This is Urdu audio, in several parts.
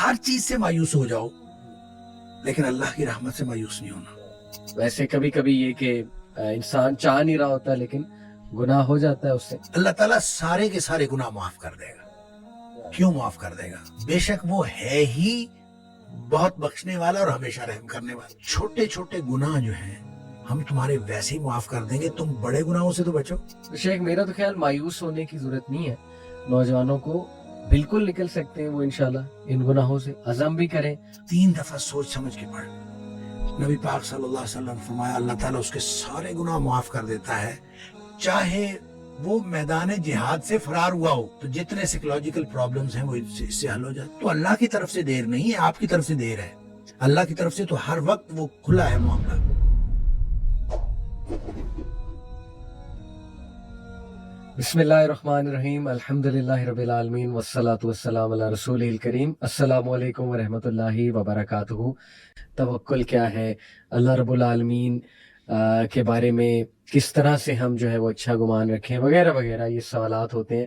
ہر چیز سے مایوس ہو جاؤ لیکن اللہ کی رحمت سے مایوس نہیں ہونا. ویسے کبھی کبھی یہ کہ انسان چاہ نہیں رہا ہوتا لیکن گناہ ہو جاتا ہے اس سے. اللہ تعالیٰ سارے کے سارے گناہ معاف کر دے گا. کیوں معاف کر دے گا؟ بے شک وہ ہے ہی بہت بخشنے والا اور ہمیشہ رحم کرنے والا. چھوٹے چھوٹے گناہ جو ہیں ہم تمہارے ویسے ہی معاف کر دیں گے, تم بڑے گناہوں سے تو بچو. شیخ میرا تو خیال مایوس ہونے کی ضرورت نہیں ہے, نوجوانوں کو بالکل نکل سکتے ہیں وہ انشاءاللہ ان گناہوں سے, عزم بھی کریں. 3 دفعہ سوچ سمجھ کے پڑھ. نبی پاک صلی اللہ علیہ وسلم نے فرمایا اللہ تعالیٰ اس کے سارے گناہ معاف کر دیتا ہے, چاہے وہ میدان جہاد سے فرار ہوا ہو. تو جتنے سائیکولوجیکل پرابلمز ہیں وہ اس سے حل ہو جاتے. تو اللہ کی طرف سے دیر نہیں ہے, آپ کی طرف سے دیر ہے. اللہ کی طرف سے تو ہر وقت وہ کھلا ہے معاملہ. بسم اللہ الرحمن الرحیم, الحمدللہ رب العالمین والصلاة والسلام علی رسولہ الکریم. السلام علیکم ورحمۃ اللہ وبرکاتہ. توکل کیا ہے, اللہ رب العالمین کے بارے میں کس طرح سے ہم جو ہے وہ اچھا گمان رکھیں وغیرہ وغیرہ, یہ سوالات ہوتے ہیں.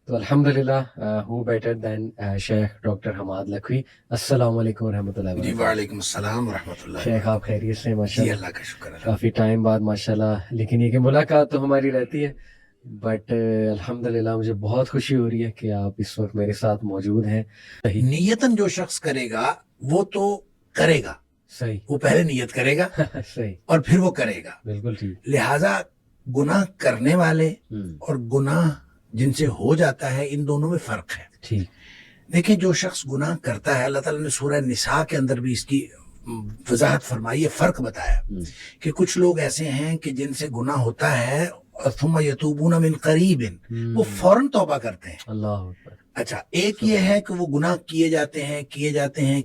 تو الحمدللہ ہو بیٹر دین شیخ ڈاکٹر حماد لکھوی. السلام علیکم ورحمۃ اللہ جی وبرکاتہ. وعلیکم السلام ورحمۃ اللہ. شیخ آپ خیریت سے؟ جی ماشاءاللہ اللہ کا شکر ہے. کافی ٹائم بعد ماشاءاللہ, لیکن یہ کہ ملاقات تو ہماری رہتی ہے, بٹ الحمدللہ مجھے بہت خوشی ہو رہی ہے کہ آپ اس وقت میرے ساتھ موجود ہیں. صحیح نیتاً جو شخص کرے گا وہ تو کرے گا, صحیح وہ پہلے نیت کرے گا صحیح, اور پھر وہ کرے گا. بالکل ٹھیک. لہٰذا گناہ کرنے والے ہم، اور گناہ جن سے ہو جاتا ہے ان دونوں میں فرق ہے. ٹھیک. دیکھیں جو شخص گناہ کرتا ہے, اللہ تعالیٰ نے سورہ نساء کے اندر بھی اس کی وضاحت فرمائی ہے, فرق بتایا ہم، کہ کچھ لوگ ایسے ہیں کہ جن سے گناہ ہوتا ہے ثم یتوبون من قریب, وہ فوراً توبہ کرتے ہیں. اللہ اکبر. اچھا, ایک یہ ہے کہ وہ گناہ کیے جاتے ہیں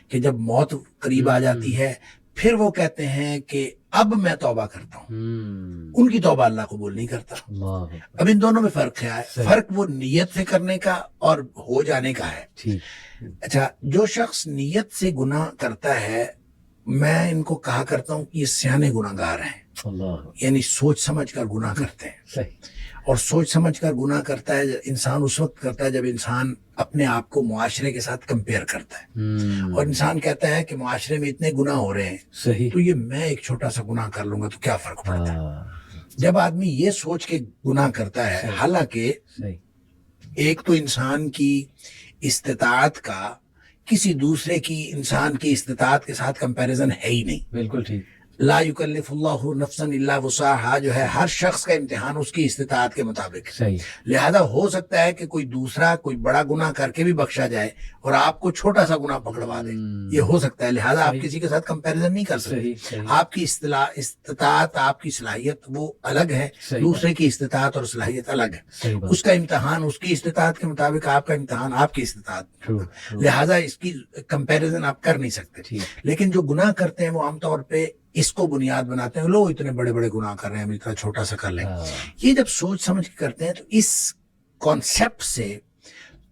کہ جب موت قریب آ جاتی ہے پھر وہ کہتے ہیں کہ اب میں توبہ کرتا ہوں. ہم، ان کی توبہ اللہ قبول نہیں کرتا. اللہ اکبر. اب ان دونوں میں فرق ہے. صحیح. فرق وہ نیت سے کرنے کا اور ہو جانے کا ہے. ٹھیک. اچھا, جو شخص نیت سے گناہ کرتا ہے میں ان کو کہا کرتا ہوں کہ یہ سیانے گناہ گار ہیں, اللہ اکبر. یعنی سوچ سمجھ کر گناہ کرتے ہیں. صحیح. اور سوچ سمجھ کر گناہ کرتا ہے انسان اس وقت کرتا ہے جب انسان اپنے آپ کو معاشرے کے ساتھ کمپیئر کرتا ہے, ہم، اور انسان کہتا ہے کہ معاشرے میں اتنے گناہ ہو رہے ہیں صحیح. تو یہ میں ایک چھوٹا سا گناہ کر لوں گا تو کیا فرق پڑتا ہے. ہاں، جب آدمی یہ سوچ کے گناہ کرتا ہے, صحیح. حالانکہ صحیح. ایک تو انسان کی استطاعت کا کسی دوسرے کی انسان کی استطاعت کے ساتھ کمپیریزن ہے ہی نہیں. بالکل ٹھیک. لا یکلف اللہ نفسا الا وسعها جو ہے, ہر شخص کا امتحان اس کی استطاعت کے مطابق ہے. صحیح. لہذا ہو سکتا ہے کہ کوئی دوسرا کوئی بڑا گناہ کر کے بھی بخشا جائے اور آپ کو چھوٹا سا گناہ پکڑوا دے, یہ ہو سکتا ہے. لہذا آپ صحیح. کسی کے ساتھ کمپیریزن نہیں کر سکتے. صحیح. صحیح. آپ کی استطاعت, آپ کی صلاحیت وہ الگ ہے, صحیح. دوسرے کی استطاعت اور صلاحیت الگ ہے. صحیح بات. اس کا امتحان اس کی استطاعت کے مطابق, آپ کا امتحان آپ کی استطاعت. True, true. لہذا اس کی کمپیریزن آپ کر نہیں سکتے. ٹھیک. لیکن جو گناہ کرتے ہیں وہ عام طور پہ اس کو بنیاد بناتے ہیں, لوگ اتنے بڑے بڑے گناہ کر رہے ہیں, ہم اتنا چھوٹا سا کر لیں. ہاں، یہ جب سوچ سمجھ کے کرتے ہیں تو اس کانسیپٹ سے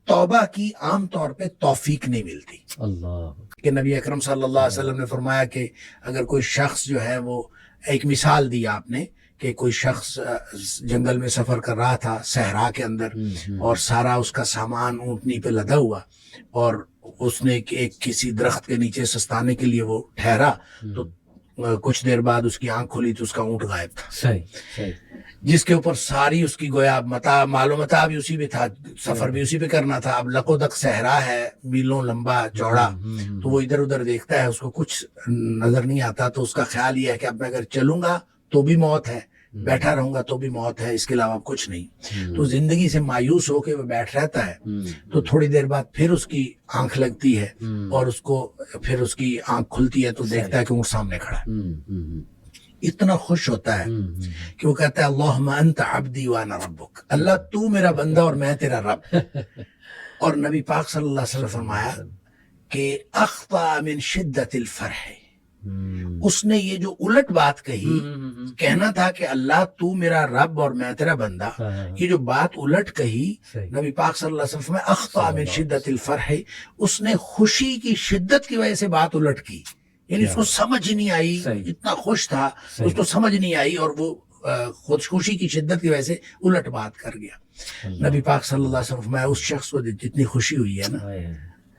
توبہ کی عام طور پہ توفیق نہیں ملتی. اللہ. کہ نبی اکرم صلی اللہ علیہ وسلم نے فرمایا کہ اگر کوئی شخص جو ہے وہ, ایک مثال دی آپ نے کہ کوئی شخص جنگل میں سفر کر رہا تھا صحرا کے اندر, اور سارا اس کا سامان اونٹنی پہ لدا ہوا, اور اس نے ایک کسی درخت کے نیچے سستانے کے لیے وہ ٹھہرا, تو کچھ دیر بعد اس کی آنکھ کھلی تو اس کا اونٹ غائب تھا, صحیح. صحیح. جس کے اوپر ساری اس کی گویا مال و متاع بھی اسی پہ تھا, سفر بھی اسی پہ کرنا تھا. اب لق و دق صحرا ہے, میلوں لمبا چوڑا, تو وہ ادھر ادھر دیکھتا ہے, اس کو کچھ نظر نہیں آتا. تو اس کا خیال یہ ہے کہ اب میں اگر چلوں گا تو بھی موت ہے, بیٹھا رہوں گا تو بھی موت ہے, اس کے علاوہ کچھ نہیں. تو زندگی سے مایوس ہو کے وہ بیٹھ رہتا ہے. تو تھوڑی دیر بعد پھر اس کی آنکھ لگتی ہے, اور اس کو پھر اس کی آنکھ کھلتی ہے تو دیکھتا ہے کہ وہ سامنے کھڑا ہے. اتنا خوش ہوتا ہے کہ وہ کہتا ہے اللہم انت عبدی وانا ربک, اللہ تو میرا بندہ اور میں تیرا رب. اور نبی پاک صلی اللہ علیہ وسلم فرمایا کہ اخطا من شدت الفرح, اس نے یہ جو الٹ بات کہی, کہنا تھا کہ اللہ تو میرا رب اور میں تیرا بندہ, یہ جو بات الٹ کہی نبی پاک صلی اللہ علیہ وسلم فرمایا اخطا من شدت الفرح, اس نے خوشی کی شدت کی وجہ سے بات الٹ کی. یعنی اس کو سمجھ ہی نہیں آئی, اتنا خوش تھا اس کو سمجھ نہیں آئی, اور وہ خوشی کی شدت کی وجہ سے الٹ بات کر گیا. نبی پاک صلی اللہ علیہ وسلم فرمایا اس شخص کو جتنی خوشی ہوئی ہے نا,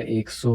100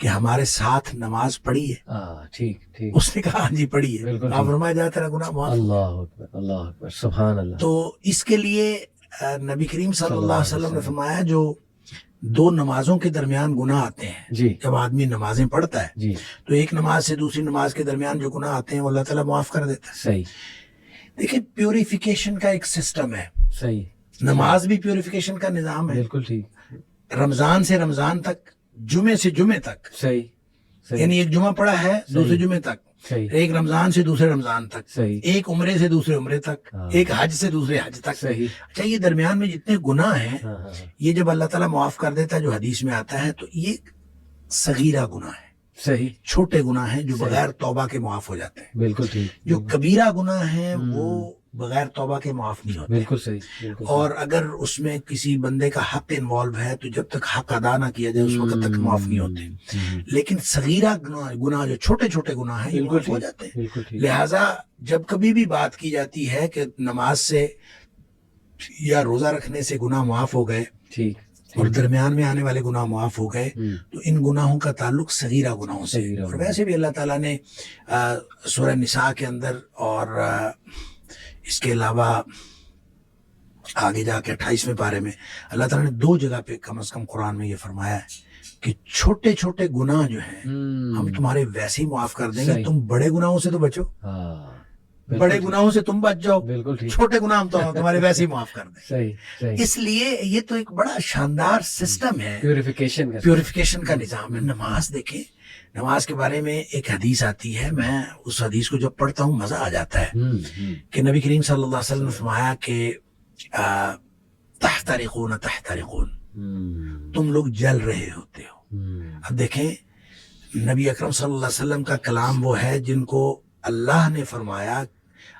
کہ ہمارے ساتھ نماز پڑھی ہے؟ ٹھیک ٹھیک. اس نے کہا ہاں جی پڑھی ہے. بالکل آپ فرمایا جائے تیرا گناہ معاف. اللہ اکبر اللہ اکبر سبحان اللہ. تو اس کے لیے نبی کریم صلی اللہ علیہ وسلم نے فرمایا جو دو نمازوں کے درمیان گناہ آتے ہیں جی جب آدمی نمازیں پڑھتا ہے جی تو ایک نماز سے دوسری نماز کے درمیان جو گناہ آتے ہیں وہ اللہ تعالیٰ معاف کر دیتا ہے. صحیح دیکھیں پیوریفیکیشن کا ایک سسٹم ہے. صحیح. نماز بھی پیوریفیکیشن کا نظام ہے. بالکل ٹھیک. رمضان سے رمضان تک، جمعے سے جمعے تک، صحیح صحیح یعنی ایک جمعہ پڑا ہے دوسرے جمعے تک، صحیح ایک رمضان سے دوسرے رمضان تک، صحیح ایک عمرے سے دوسرے عمرے تک، ہاں. ایک حج سے دوسرے حج تک. صحیح. اچھا یہ درمیان میں جتنے گناہ ہیں ہاں ہاں یہ جب اللہ تعالیٰ معاف کر دیتا ہے جو حدیث میں آتا ہے تو یہ صغیرہ گناہ ہے، صحیح. چھوٹے گناہ ہیں جو بغیر توبہ کے معاف ہو جاتے ہیں. بالکل ٹھیک. جو کبیرہ گناہ ہیں وہ بغیر توبہ کے معاف نہیں ہوتے. بالکل صحیح. بالکل اور اگر اس میں کسی بندے کا حق انوالو ہے تو جب تک حق ادا نہ کیا جائے اس وقت تک معاف نہیں ہوتے. لیکن صغیرہ گناہ جو چھوٹے چھوٹے گناہ ہیں یہ بالکل معاف ہو ٹھیک. جاتے ہیں. بالکل ٹھیک. لہٰذا جب کبھی بھی بات کی جاتی ہے کہ نماز سے یا روزہ رکھنے سے گناہ معاف ہو گئے ٹھیک. اور درمیان میں آنے والے گناہ معاف ہو گئے تو ان گناہوں کا تعلق صغیرہ گناہوں سے. صغیرہ اور ویسے بھی اللہ تعالیٰ نے سورہ نساء کے اندر اور اس کے علاوہ آگے جا کے 28ویں پارے میں اللہ تعالیٰ نے 2 جگہ پہ کم از کم قرآن میں یہ فرمایا ہے کہ چھوٹے چھوٹے گناہ جو ہیں ہم تمہارے ویسے ہی معاف کر دیں گے، صحیح. تم بڑے گناہوں سے تو بچو، ہاں بڑے گناہوں سے تم بچ جاؤ، بالکل ٹھیک. چھوٹے گناہ ہم تمہارے ویسے ہی معاف کر دیں. صحیح صحیح. اس لیے یہ تو ایک بڑا شاندار سسٹم ہے، پیوریفیکیشن کا. پیوریفیکیشن کا نظام ہے. نماز دیکھیں، نماز کے بارے میں ایک حدیث آتی ہے، میں اس حدیث کو جب پڑھتا ہوں مزہ آ جاتا ہے کہ نبی کریم صلی اللہ علیہ وسلم نے فرمایا کہ تحترقون تحترقون، تم لوگ جل رہے ہوتے ہو. اب دیکھیں نبی اکرم صلی اللہ علیہ وسلم کا کلام وہ ہے جن کو اللہ نے فرمایا،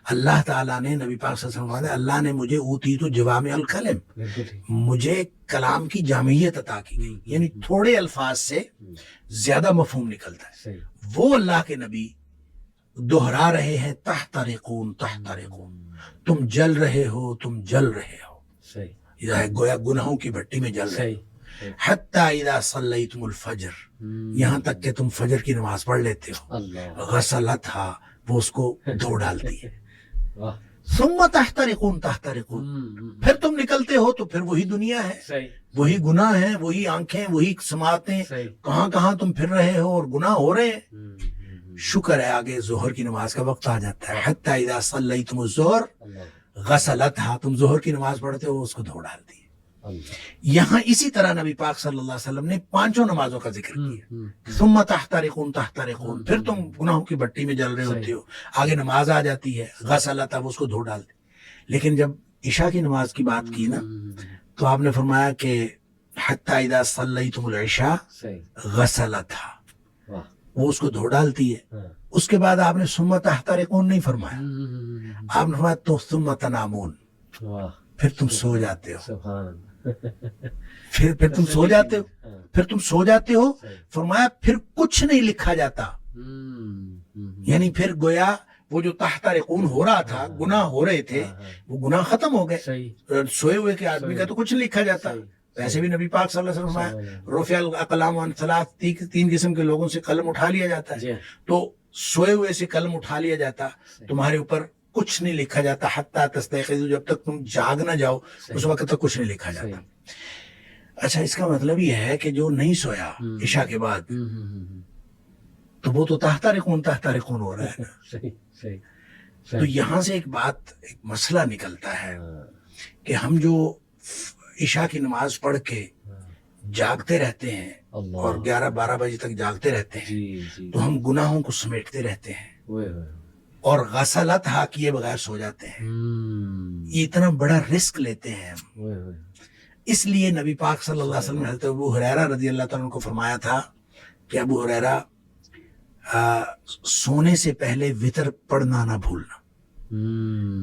اللہ تعالیٰ نے نبی پاک صلی اللہ علیہ وسلم فرمایا اللہ نے مجھے اوتیت جوامع الکلم، بالکل ٹھیک. مجھے کلام کی جامعیت عطا کی گئی، یعنی تھوڑے الفاظ سے زیادہ مفہوم نکلتا ہے. صحیح. وہ اللہ کے نبی دہرا رہے ہیں تحترقون تحترقون، تم جل رہے ہو تم جل رہے ہو. صحیح یہ ہے گویا گناہوں کی بھٹی میں جل رہے صحیح. ہو. حتی اذا صلیتم الفجر، یہاں تک کہ تم فجر کی نماز پڑھ لیتے ہو. اللہ غسلتھا، وہ اس کو دھو ڈالتی ہے. واہ. ثم تحترقون تحترقون، پھر تم نکلتے ہو تو پھر وہی دنیا ہے، صحیح وہی گناہ ہیں، وہی آنکھیں، وہی سماعتیں، صحیح. کہاں کہاں تم پھر رہے ہو اور گناہ ہو رہے ہیں. شکر ہے آگے ظہر کی نماز کا وقت آ جاتا ہے. حتی اذا صلیتم الظہر اللہ غسلتھا، تم ظہر کی نماز پڑھتے ہو اس کو دھو ڈالتی ہے. اللہ. یہاں اسی طرح نبی پاک صلی اللہ علیہ وسلم نے 5 نمازوں کا ذکر کیا. ثم تحترقون تحترقون، پھر تم گناہوں کی بھٹی میں جل رہے ہوتے ہو. آگے نماز آ جاتی ہے غسلتھا، وہ اس کو دھو ڈالتی. لیکن جب عشاء کی نماز کی بات کی نا تو آپ نے فرمایا کہ حتی اذا صلیتم العشاء صحیح. غسلتھا، واہ. وہ اس کو دھو ڈالتی ہے. ہاں. اس کے بعد آپ نے ثم تحترقون نہیں فرمایا، آپ نے فرمایا تو ثم تنامون، واہ. پھر تم سو جاتے ہو. سبحان. پھر تم سو جاتے ہو، پھر تم سو جاتے ہو. فرمایا پھر کچھ نہیں لکھا جاتا، یعنی پھر گویا وہ جو تحترقون ہو رہا تھا، گناہ ہو رہے تھے، وہ گناہ ختم ہو گئے. صحیح. سوئے ہوئے کے آدمی کا تو کچھ نہیں لکھا جاتا. ویسے بھی نبی پاک صلی اللہ علیہ وسلم فرمایا رفع الاقلام عن ثلاث، 3 قسم کے لوگوں سے قلم اٹھا لیا جاتا ہے. جی. تو سوئے ہوئے سے قلم اٹھا لیا جاتا، تمہارے اوپر کچھ نہیں لکھا جاتا حتی تستيقظوا، جب تک تم جاگ نہ جاؤ اس وقت تک کچھ نہیں لکھا جاتا. اچھا اس کا مطلب یہ ہے کہ جو نہیں سویا عشاء کے بعد تو وہ تو تحترقون تحترقون ہو رہا ہے نا. صحیح صحیح. تو یہاں سے ایک بات، ایک مسئلہ نکلتا ہے کہ ہم جو عشاء کی نماز پڑھ کے جاگتے رہتے ہیں اور 11-12 بجے تک جاگتے رہتے ہیں جی جی. تو ہم گناہوں کو سمیٹتے رہتے ہیں اور غسلتھا کیے بغیر سو جاتے ہیں. یہ اتنا بڑا رسک لیتے ہیں ہم. اس لیے نبی پاک صلی اللہ علیہ وسلم نے حضرت ابو ہریرہ رضی اللہ تعالیٰ عنہ کو فرمایا تھا کہ ابو ہریرہ سونے سے پہلے وتر پڑھنا نہ بھولنا.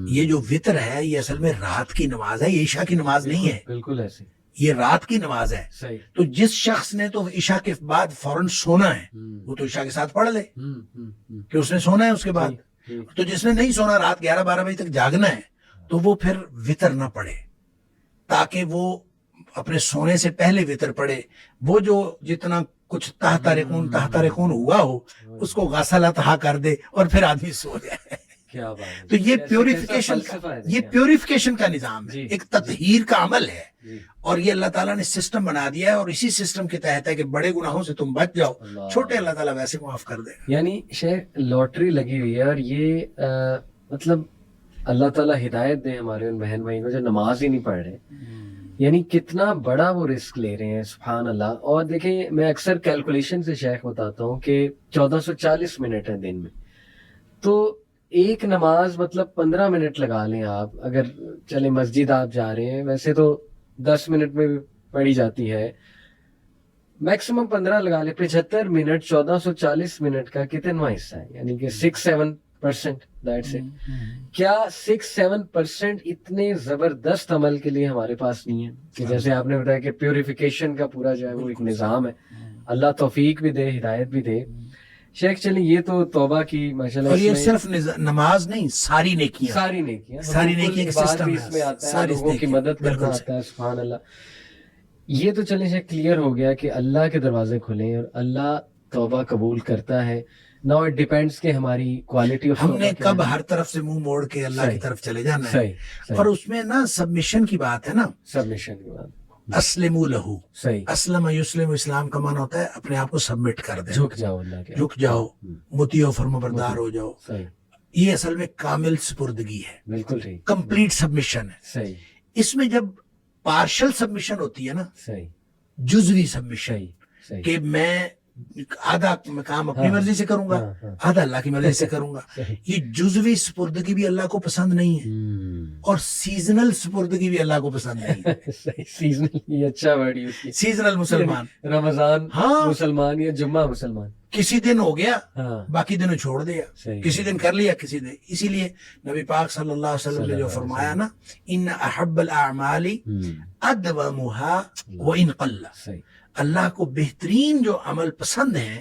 یہ جو وتر ہے یہ اصل میں رات کی نماز ہے، یہ عشاء کی نماز نہیں ہے. بالکل ایسے یہ رات کی نماز ہے. صحیح. تو جس شخص نے تو عشاء کے بعد فوراً سونا ہے وہ تو عشاء کے ساتھ پڑھ لے کہ اس نے سونا ہے اس کے بعد. تو جس نے نہیں سونا، رات 11-12 بجے تک جاگنا ہے، تو وہ پھر وتر نہ پڑھے تاکہ وہ اپنے سونے سے پہلے وتر پڑھے. وہ جو جتنا کچھ تحت رقون ہوا ہو اس کو غسلتھا کر دے اور پھر آدمی سو جائے. کیا بات ہے. تو یہ پیوریفیکیشن کا نظام ہے, ایک تطہیر کا عمل ہے, اور یہ اللہ تعالیٰ نے سسٹم بنا دیا ہے, اور اسی سسٹم کے تحت ہے کہ بڑے گناہوں سے تم بچ جاؤ, چھوٹے اللہ تعالیٰ ویسے معاف کر دے گا. یعنی شیخ لاٹری لگی ہوئی ہے, اور یہ مطلب اللہ تعالیٰ ہدایت دے ہمارے ان بہن بھائی کو جو نماز ہی نہیں پڑھ رہے, یعنی کتنا بڑا وہ رسک لے رہے ہیں, سبحان اللہ. اور دیکھیں میں اکثر کیلکولیشن سے شیخ بتاتا ہوں کہ 1440 منٹ ہے دن میں, تو ایک نماز مطلب 15 منٹ لگا لیں آپ, اگر چلیں مسجد آپ جا رہے ہیں, ویسے تو 10 منٹ میں بھی پڑھی جاتی ہے, میکسیمم 15 لگا لیں, 75 منٹ 1440 منٹ کا کتنا حصہ ہے, یعنی کہ 6-7%. That's it. کیا 6-7% اتنے زبردست عمل کے لیے ہمارے پاس نہیں ہے کہ جیسے آپ نے بتایا کہ پیوریفیکیشن کا پورا جو ہے وہ ایک نظام ہے, اللہ توفیق بھی دے, ہدایت بھی دے. شیخ چلیں یہ تو توبہ کی ماشاءاللہ, اور یہ صرف نماز نہیں, ساری نیکیاں کا سسٹم ہے, اس میں آتا ہے لوگوں کی مدد کرنا آتا ہے, سبحان اللہ. یہ تو چلیں شیخ کلیئر ہو گیا کہ اللہ کے دروازے کھلیں اور اللہ توبہ قبول کرتا ہے. ناؤ اٹ ڈیپینڈس کہ ہماری کوالٹی آف, ہم نے کب ہر طرف سے منہ موڑ کے اللہ کی طرف چلے جانا ہے. اور اس میں نا سبمیشن کی بات ہے نا, سبمیشن کی بات. اسلموا لہو, صحیح. اسلم یسلم, اسلام کا معنی ہوتا ہے اپنے آپ کو سبمٹ کر دیں, جھک جاؤ اللہ کے, جھک جاؤ, مطیع و فرمانبردار ہو جاؤ. صحیح. یہ اصل میں کامل سپردگی ہے, بالکل ٹھیک, کمپلیٹ سبمیشن ہے. صحیح. اس میں جب پارشل سبمیشن ہوتی ہے نا, صحیح, جزوی سبمیشن, صحیح, کہ میں آدھا کام اپنی مرضی سے کروں گا, آدھا اللہ کی مرضی سے کروں گا, یہ جزوی سپردگی بھی اللہ کو پسند نہیں ہے, اور سیزنل سپردگی بھی اللہ کو پسند نہیں ہے. سیزنل, یہ اچھا ورڈ یوز کیا, سیزنل مسلمان, رمضان ہاں مسلمان یا جمعہ مسلمان, کسی دن ہو گیا ہاں باقی دنوں چھوڑ دیا, کسی دن کر لیا کسی دن. اسی لیے نبی پاک صلی اللہ علیہ وسلم نے جو فرمایا نا, ان احب الاعمال ادومها وان قل, اللہ کو بہترین جو عمل پسند ہیں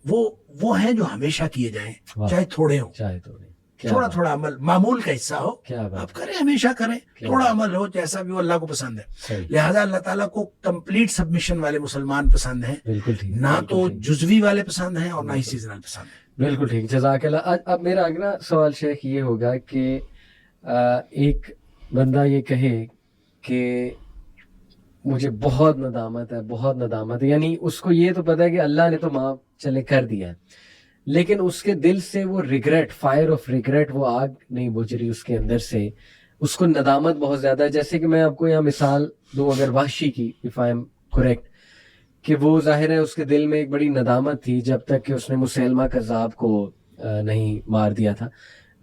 وہ ہیں جو ہمیشہ کیے جائیں, چاہے تھوڑے ہوں, تھوڑا تھوڑا عمل معمول کا حصہ ہو, آپ کریں, ہمیشہ کریں, تھوڑا عمل ہو جیسا بھی وہ اللہ کو پسند ہے. لہذا اللہ تعالیٰ کو کمپلیٹ سبمیشن والے مسلمان پسند ہیں, نہ تو جزوی والے پسند ہیں اور نہ ہی سیزنل پسند ہیں. بالکل ٹھیک, جزاک اللہ. اب میرا اگلا سوال شیخ یہ ہوگا کہ ایک بندہ یہ کہے کہ مجھے بہت ندامت ہے, یعنی اس کو یہ تو پتا ہے کہ اللہ نے تو معاف چلے کر دیا ہے, لیکن اس کے دل سے وہ ریگریٹ, فائر آف ریگریٹ, وہ آگ نہیں بجھ رہی اس کے اندر سے, اس کو ندامت بہت زیادہ ہے. جیسے کہ میں آپ کو یہاں مثال دوں اگر وحشی کی, if I am correct, کہ وہ ظاہر ہے اس کے دل میں ایک بڑی ندامت تھی جب تک کہ اس نے مسیلمہ کذاب کو نہیں مار دیا تھا,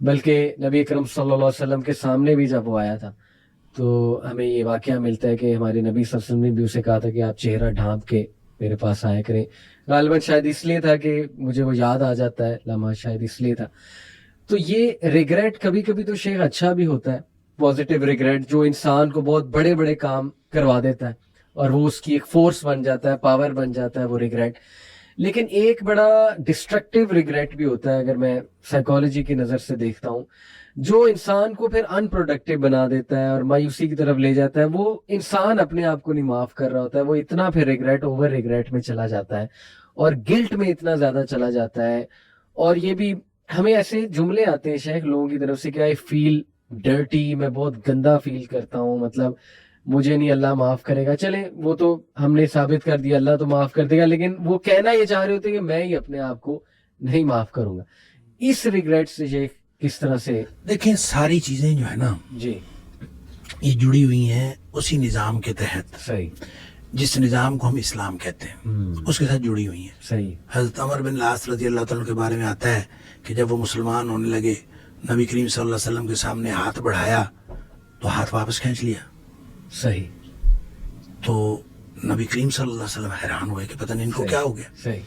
بلکہ نبی اکرم صلی اللہ علیہ وسلم کے سامنے بھی جب وہ آیا تھا تو ہمیں یہ واقعہ ملتا ہے کہ ہمارے نبی صلی اللہ علیہ وسلم نے بھی اسے کہا تھا کہ آپ چہرہ ڈھانپ کے میرے پاس آیا کریں. غالباً شاید اس لیے تھا کہ مجھے وہ یاد آ جاتا ہے لمحہ, شاید اس لیے تھا. تو یہ ریگریٹ کبھی کبھی تو شیخ اچھا بھی ہوتا ہے, پازیٹیو ریگریٹ, جو انسان کو بہت بڑے بڑے کام کروا دیتا ہے اور وہ اس کی ایک فورس بن جاتا ہے, پاور بن جاتا ہے وہ ریگریٹ. لیکن ایک بڑا ڈسٹرکٹیو ریگریٹ بھی ہوتا ہے, اگر میں سائیکالوجی کی نظر سے دیکھتا ہوں, جو انسان کو پھر ان پروڈکٹیو بنا دیتا ہے اور مایوسی کی طرف لے جاتا ہے. وہ انسان اپنے آپ کو نہیں معاف کر رہا ہوتا ہے, وہ اتنا پھر ریگریٹ, اوور ریگریٹ میں چلا جاتا ہے اور گلٹ میں اتنا زیادہ چلا جاتا ہے. اور یہ بھی ہمیں ایسے جملے آتے ہیں شیخ لوگوں کی طرف سے کہ آئی فیل ڈرٹی, میں بہت گندا فیل کرتا ہوں, مطلب مجھے نہیں اللہ معاف کرے گا. چلیں وہ تو ہم نے ثابت کر دیا اللہ تو معاف کر دے گا, لیکن وہ کہنا یہ چاہ رہے ہوتے کہ میں ہی اپنے آپ کو نہیں معاف کروں گا. اس ریگریٹ سے شیخ کس طرح سے؟ دیکھیں ساری چیزیں جو ہے نا جی یہ جڑی ہوئی ہیں اسی نظام کے تحت, صحیح, جس نظام کو ہم اسلام کہتے ہیں اس کے ساتھ جڑی ہوئی ہیں. صحیح. حضرت عمر بن العاص رضی اللہ تعالیٰ کے بارے میں آتا ہے کہ جب وہ مسلمان ہونے لگے, نبی کریم صلی اللہ علیہ وسلم کے سامنے ہاتھ بڑھایا تو ہاتھ واپس کھینچ لیا. صحیح. تو نبی کریم صلی اللہ علیہ وسلم حیران ہوئے کہ پتہ نہیں ان کو کیا ہو گیا. صحیح.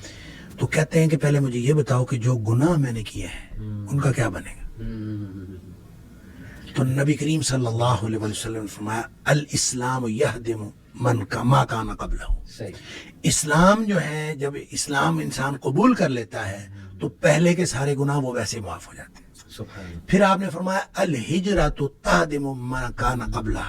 تو کہتے ہیں کہ پہلے مجھے یہ بتاؤ کہ جو گناہ میں نے کیے ہیں ان کا کیا بنے گا. تو نبی کریم صلی اللہ علیہ وسلم نے فرمایا الاسلام یہدم من ما کان قبلہ. اسلام جو ہے, جب اسلام انسان قبول کر لیتا ہے تو پہلے کے سارے گناہ وہ ویسے معاف ہو جاتے ہیں. پھر آپ نے فرمایا الہجرۃ تہدم ما کان قبلہ,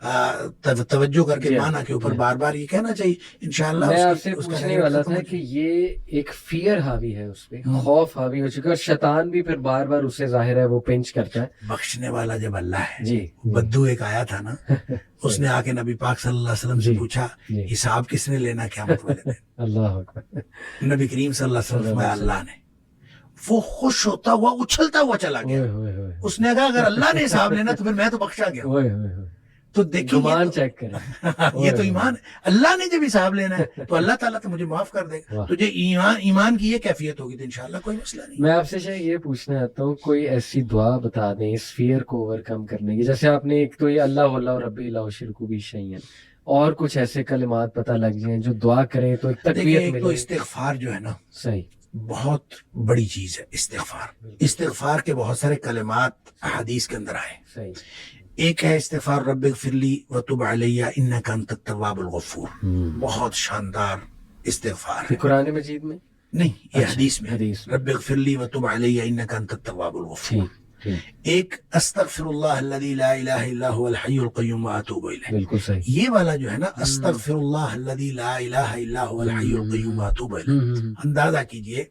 توجہ کر کے جی معنی کے اوپر جی بار بار یہ کہنا چاہیے انشاءاللہ. میں آپ سے اس کا پوچھنے ریگریٹ والا ختم تھا ہو کہ جائے. یہ ایک فیئر حاوی ہے اس پہ، خوف حاوی ہو چکا ہے، اور شیطان بھی پھر بار بار اسے ظاہر ہے وہ پنچ کرتا ہے. بخشنے والا جب اللہ ہے. جی بدو ایک آیا تھا نا، اس نے آ کے نبی پاک صلی اللہ علیہ وسلم سے جی پوچھا جی حساب کس نے لینا قیامت والے دن؟ اللہ اکبر. نبی کریم صلی اللہ علیہ وسلم فرمایا اللہ نے. وہ خوش ہوتا ہوا اچھلتا ہوا چلا گیا. اس نے کہا اگر اللہ نے حساب لینا تو پھر میں تو بخشا گیا. تو دیکھیے گمان چیک کریں، یہ تو ایمان ہے. اللہ نے جب حساب لینا ہے تو اللہ تعالیٰ تو مجھے معاف کر دے گا. تجھے ایمان کی یہ کیفیت ہوگی تو انشاءاللہ کوئی مسئلہ نہیں. میں آپ سے شاید یہ پوچھنا چاہتا ہوں کوئی ایسی دعا بتا دیں اس فیئر کو اوور کم کرنے کی. جیسے آپ نے ایک تو یہ اللہ واللہ ربی لا شرک بھی شیئا، اور کچھ ایسے کلمات پتہ لگ جائیں جو دعا کریں تو ایک دیکھیے تقویت ایک تو ملے. استغفار جو ہے نا صحیح، بہت بڑی چیز ہے. استغفار کے بہت سارے کلمات حدیث کے اندر آئے. صحیح. ایک ہے استغفار رب اغفر لی وتب علی انک انت التواب الغفور. بہت شاندار استغفار ہے. قرآن مجید میں نہیں، یہ اچھا، حدیث میں حدیث میں. رب اغفر لی وتب علی انک انت التواب الغفور. ایک استغفر اللہ الذی لا الہ الا هو الحی القیوم واتوب الیہ. بالکل صحیح. یہ والا جو ہے نا استغفر اللہ الذی لا الہ الا هو الحی القیوم واتوب الیہ، اندازہ کیجئے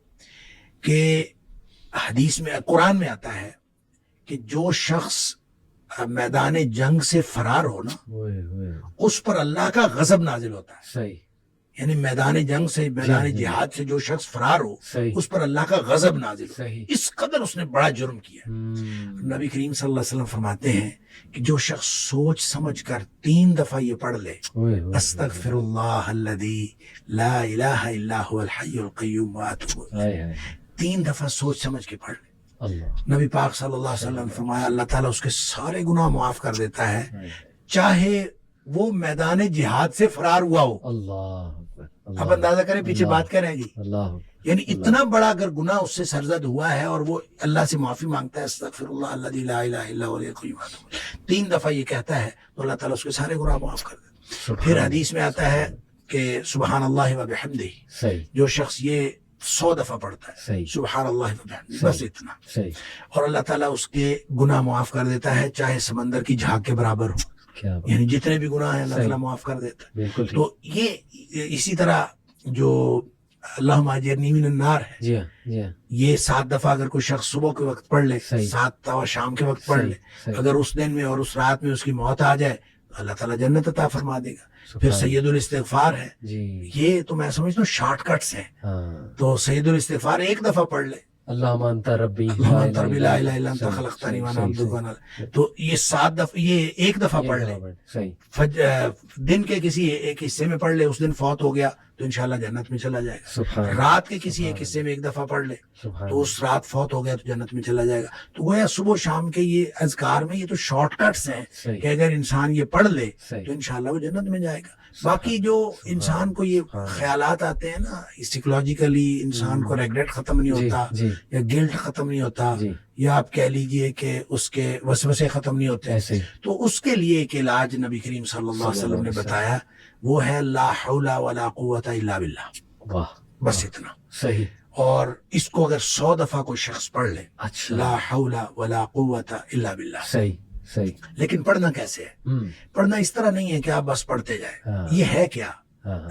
کہ حدیث میں قرآن میں آتا ہے کہ جو شخص میدان جنگ سے فرار ہو نا اس پر اللہ کا غضب نازل ہوتا ہے. صحیح. یعنی میدان جنگ سے، میدان جہاد سے جو شخص فرار ہو صحیح. اس پر اللہ کا غضب نازل ہو. صحیح. اس قدر اس نے بڑا جرم کیا. نبی کریم صلی اللہ علیہ وسلم فرماتے ہیں کہ جو شخص سوچ سمجھ کر 3 دفعہ یہ پڑھ لے استغفر اللہ الذی لا الہ الا هو الحی القیوم واتوب الیہ، 3 دفعہ سوچ سمجھ کے پڑھ لے، اللہ نبی پاک صلی اللہ علیہ وسلم فرمایا اللہ تعالیٰ اس کے سارے گناہ معاف کر دیتا ہے، چاہے وہ میدان جہاد سے فرار ہوا ہو. اللہ اب اندازہ کریں پیچھے بات کیا رہے گی. اللہ. یعنی اتنا بڑا اگر گناہ اس سے سرزد ہوا ہے اور وہ اللہ سے معافی مانگتا ہے استغفر اللہ الذی لا الہ الا هو الحی القیوم واتوب الیہ، 3 دفعہ یہ کہتا ہے تو اللہ تعالیٰ اس کے سارے گناہ معاف کر دیتا ہے. پھر حدیث میں آتا ہے کہ سبحان اللہ و بحمدہ، صحیح. جو شخص یہ 100 دفعہ پڑھتا ہے صحیح. سبحان اللہ و بحمدہ، بس اتنا، صحیح. اور اللہ تعالیٰ اس کے گناہ معاف کر دیتا ہے چاہے سمندر کی جھاگ کے برابر ہو. کیا بات. یعنی جتنے بھی گناہ ہیں اللہ تعالیٰ معاف کر دیتا ہے. بالکل. تو یہ اسی طرح جو اللہم اجرنی من النار ہے، جی ہاں جی ہاں. یہ 7 دفعہ اگر کوئی شخص صبح کے وقت پڑھ لے، صحیح. 7 دفعہ شام کے وقت پڑھ لے، صحیح. اگر اس دن میں اور اس رات میں اس کی موت آ جائے تو اللہ تعالیٰ جنت عطا فرما دے گا. پھر سید الاستغفار ہے. جی. یہ تو میں سمجھتا ہوں شارٹ کٹس ہیں. ہاں. تو سید الاستغفار 1 دفعہ پڑھ لے، اللہم انت ربی اللہم انت ربی لا الہ الا انت خلقتنی وانا عبدک وانا، تو یہ 7 دفعہ، یہ 1 دفعہ پڑھ لے. صحیح. دن کے کسی ایک حصے میں پڑھ لے، اس دن فوت ہو گیا تو انشاءاللہ جنت میں چلا جائے گا. سبحان. رات کے کسی ایک حصے میں 1 دفعہ پڑھ لے سبحان. تو اس رات فوت ہو گیا تو جنت میں چلا جائے گا. تو گویا صبح شام کے یہ اذکار میں یہ تو شارٹ کٹس ہیں صحیح. کہ اگر انسان یہ پڑھ لے صحیح. تو انشاءاللہ وہ جنت میں جائے گا. باقی جو انسان کو یہ خیالات آتے ہیں نا سائیکولوجیکلی، انسان کو ریگریٹ ختم نہیں ہوتا یا گلٹ ختم نہیں ہوتا یا آپ کہہ لیجئے کہ اس کے وسوسے ختم نہیں ہوتے، تو اس کے لیے ایک علاج نبی کریم صلی اللہ علیہ وسلم نے بتایا، وہ ہے لا حول ولا قوت الا باللہ. واہ. بس اتنا. صحیح. اور اس کو اگر 100 دفعہ کوئی شخص پڑھ لے، اچھا. لا حول ولا قوت الا باللہ. صحیح. صحیح. لیکن پڑھنا کیسے ہے؟ پڑھنا اس طرح نہیں ہے کہ آپ بس پڑھتے جائیں. یہ ہے کیا؟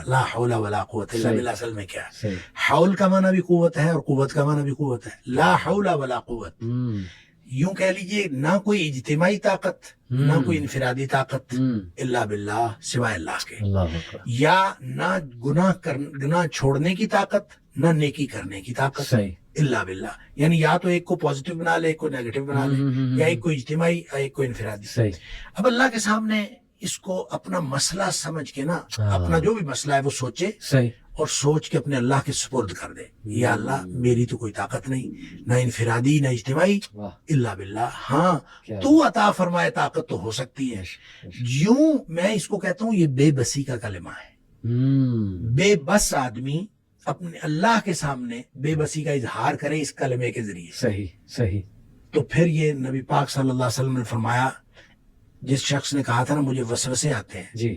لا حول ولا قوت الا باللہ اصل میں کیا ہے؟ حول کا معنی بھی قوت ہے اور قوت کا معنی بھی قوت ہے. لا حول ولا قوت، یوں کہہ لیجئے نہ کوئی اجتماعی طاقت نہ کوئی انفرادی طاقت الا باللہ، سوائے اللہ کے. یا نہ گناہ چھوڑنے کی طاقت نہ نیکی کرنے کی طاقت الا باللہ. یعنی یا تو ایک کو پازیٹیو بنا لے، ایک کو نیگیٹو بنا لے، یا ایک کو اجتماعی یا ایک کو انفرادی. اب اللہ کے سامنے اس کو اپنا مسئلہ سمجھ کے نا، اپنا جو بھی مسئلہ ہے وہ سوچے اور سوچ کے اپنے اللہ کے سپرد کر دے. یا اللہ میری تو کوئی طاقت نہیں، نہ انفرادی نہ اجتماعی، الا باللہ. ہاں تو عطا فرمائے طاقت تو ہو سکتی ہے. یوں میں اس کو کہتا ہوں یہ بے بسی کا کلمہ ہے. بے بس آدمی اپنے اللہ کے سامنے بے بسی کا اظہار کرے اس کلمے کے ذریعے. صحیح. صحیح. تو پھر یہ نبی پاک صلی اللہ علیہ وسلم نے فرمایا، جس شخص نے کہا تھا نا مجھے وسوسے آتے ہیں، جی